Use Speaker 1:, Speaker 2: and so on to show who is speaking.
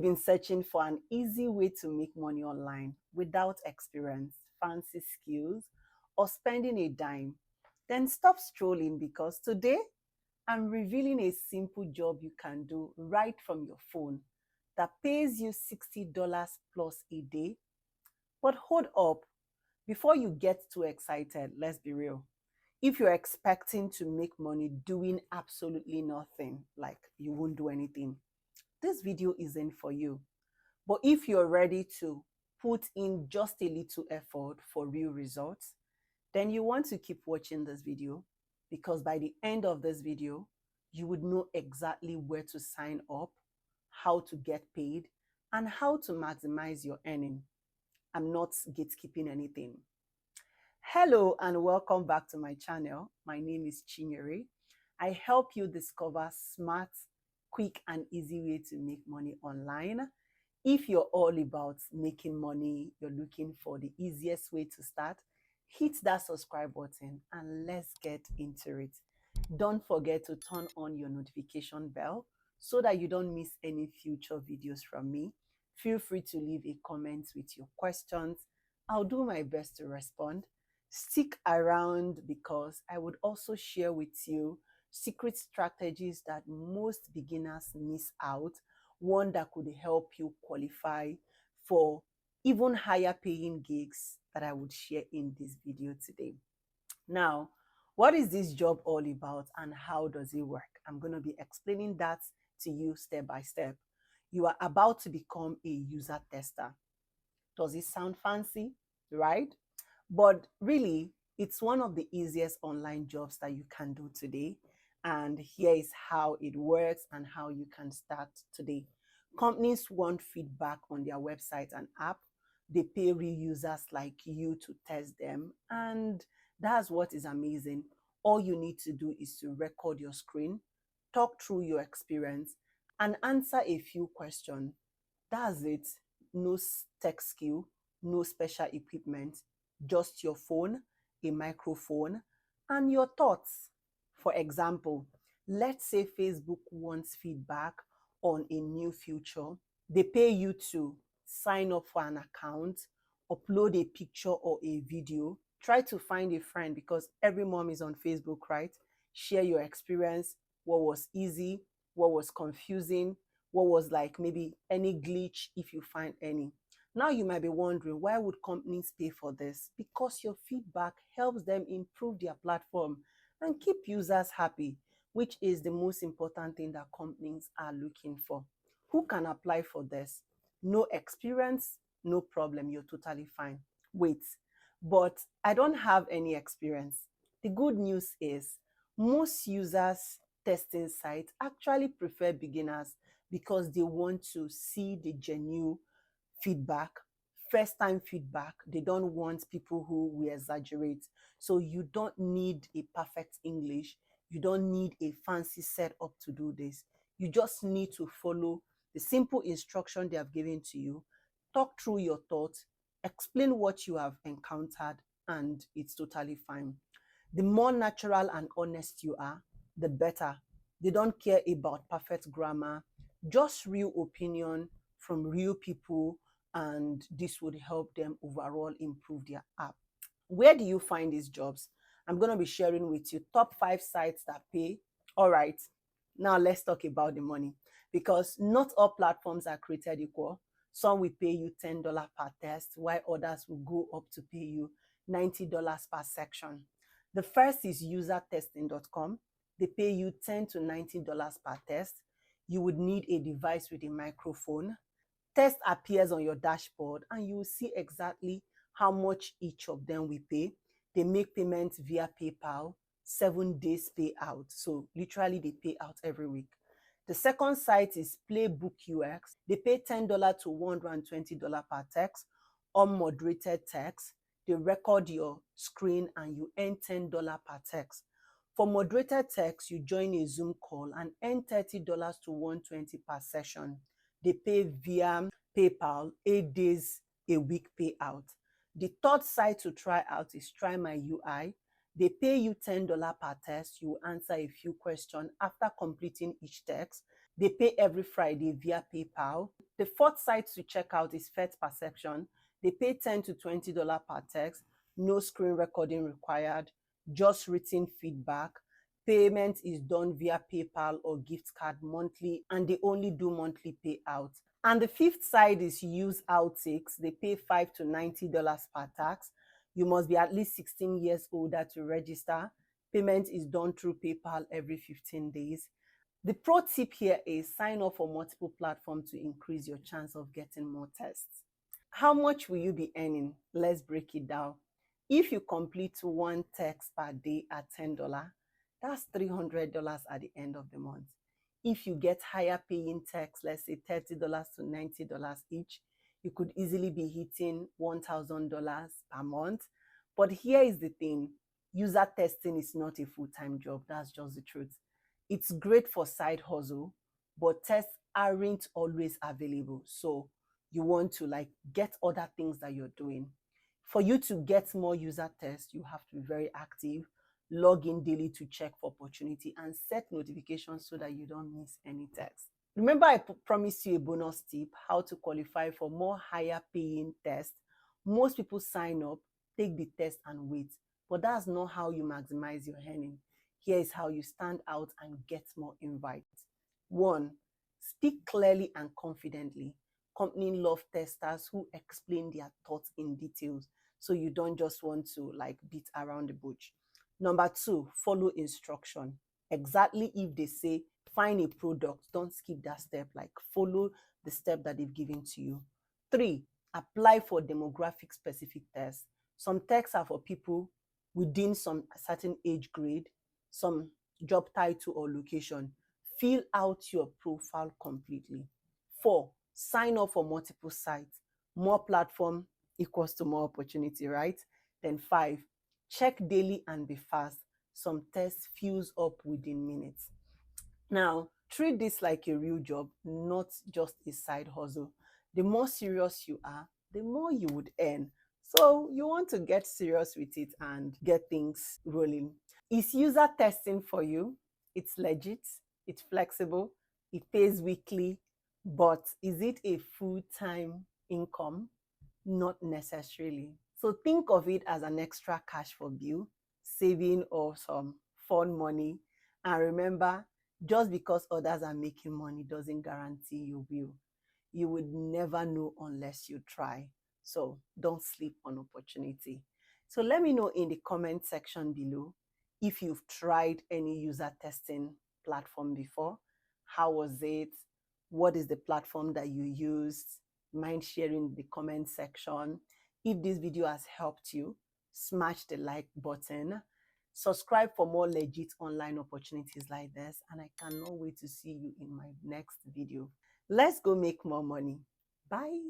Speaker 1: you've been searching for an easy way to make money online without experience, fancy skills, or spending a dime, then stop strolling because today I'm revealing a simple job you can do right from your phone that pays you $60 plus a day. But hold up, before you get too excited, let's be real. If you're expecting to make money doing absolutely nothing, like you won't do anything, this video isn't for you. But if you're ready to put in just a little effort for real results, then you want to keep watching this video, because by the end of this video, you would know exactly where to sign up, how to get paid, and how to maximize your earning. I'm not gatekeeping anything. Hello and welcome back to my channel. My name is Chinyere. I help you discover smart, quick and easy way to make money online. If you're all about making money, you're looking for the easiest way to start, hit that subscribe button and let's get into it. Don't forget to turn on your notification bell so that you don't miss any future videos from me. Feel free to leave a comment with your questions. I'll do my best to respond. Stick around because I would also share with you secret strategies that most beginners miss out, one that could help you qualify for even higher paying gigs that I would share in this video today. Now, what is this job all about and how does it work? I'm going to be explaining that to you step by step. You are about to become a user tester. Does it sound fancy, right? But really, it's one of the easiest online jobs that you can do today. And here is how it works and how you can start today. Companies want feedback on their website and app. They pay real users like you to test them. And that's what is amazing. All you need to do is to record your screen, talk through your experience, and answer a few questions. That's it. No tech skill, no special equipment, just your phone, a microphone, and your thoughts. For example, let's say Facebook wants feedback on a new feature. They pay you to sign up for an account, upload a picture or a video, try to find a friend because every mom is on Facebook, right? Share your experience, what was easy, what was confusing, what was like maybe any glitch if you find any. Now you might be wondering, why would companies pay for this? Because your feedback helps them improve their platform and keep users happy, which is the most important thing that companies are looking for. Who can apply for this? No experience, no problem, you're totally fine. Wait, but I don't have any experience. The good news is most users testing sites actually prefer beginners because they want to see the genuine feedback, first time feedback. They don't want people who will exaggerate. So you don't need a perfect English. You don't need a fancy setup to do this. You just need to follow the simple instruction they have given to you, talk through your thoughts, explain what you have encountered, and it's totally fine. The more natural and honest you are, the better. They don't care about perfect grammar, just real opinion from real people, and this would help them overall improve their app. Where do you find these jobs? I'm going to be sharing with you top 5 sites that pay. All right, now let's talk about the money, because not all platforms are created equal. Some will pay you $10 per test, while others will go up to pay you $90 per section. The first is usertesting.com. They pay you $10 to $90 per test. You would need a device with a microphone. Test appears on your dashboard and you will see exactly how much each of them will pay. They make payments via PayPal, 7 days payout. So literally they pay out every week. The second site is Playbook UX. They pay $10 to $120 per text, unmoderated text. They record your screen and you earn $10 per text. For moderated text, you join a Zoom call and earn $30 to $120 per session. They pay via PayPal, 8 days a week payout. The third site to try out is Try My UI. They pay you $10 per test. You answer a few questions after completing each text. They pay every Friday via PayPal. The fourth site to check out is Fet Perception. They pay $10 to $20 per text, no screen recording required, just written feedback. Payment is done via PayPal or gift card monthly, and they only do monthly payout. And the fifth side is Use Outtakes. They pay $5 to $90 per tax. You must be at least 16 years older to register. Payment is done through PayPal every 15 days. The pro tip here is sign up for multiple platforms to increase your chance of getting more tests. How much will you be earning? Let's break it down. If you complete one text per day at $10, that's $300 at the end of the month. If you get higher paying texts, let's say $30 to $90 each, you could easily be hitting $1,000 per month. But here is the thing, user testing is not a full-time job. That's just the truth. It's great for side hustle, but tests aren't always available. So you want to get other things that you're doing. For you to get more user tests, you have to be very active, log in daily to check for opportunity, and set notifications so that you don't miss any tests. Remember, I promised you a bonus tip, how to qualify for more higher paying tests. Most people sign up, take the test and wait, but that's not how you maximize your earning. Here is how you stand out and get more invites. 1, speak clearly and confidently. Company love testers who explain their thoughts in details, so you don't just want to beat around the bush. Number 2, follow instruction. Exactly if they say find a product, don't skip that step. Follow the step that they've given to you. 3, apply for demographic specific tests. Some tests are for people within some certain age grade, some job title or location. Fill out your profile completely. 4, sign up for multiple sites. More platform equals to more opportunity, right? Then 5, check daily and be fast. Some tests fills up within minutes. Now, treat this like a real job, not just a side hustle. The more serious you are, the more you would earn. So you want to get serious with it and get things rolling. Is user testing for you? It's legit, it's flexible, it pays weekly, but is it a full-time income? Not necessarily. So think of it as an extra cash for bill, saving, or some fun money. And remember, just because others are making money doesn't guarantee you will. You would never know unless you try. So don't sleep on opportunity. So let me know in the comment section below if you've tried any user testing platform before. How was it? What is the platform that you used? Mind sharing in the comment section. If this video has helped you, smash the like button. Subscribe for more legit online opportunities like this, and I cannot wait to see you in my next video. Let's go make more money. Bye.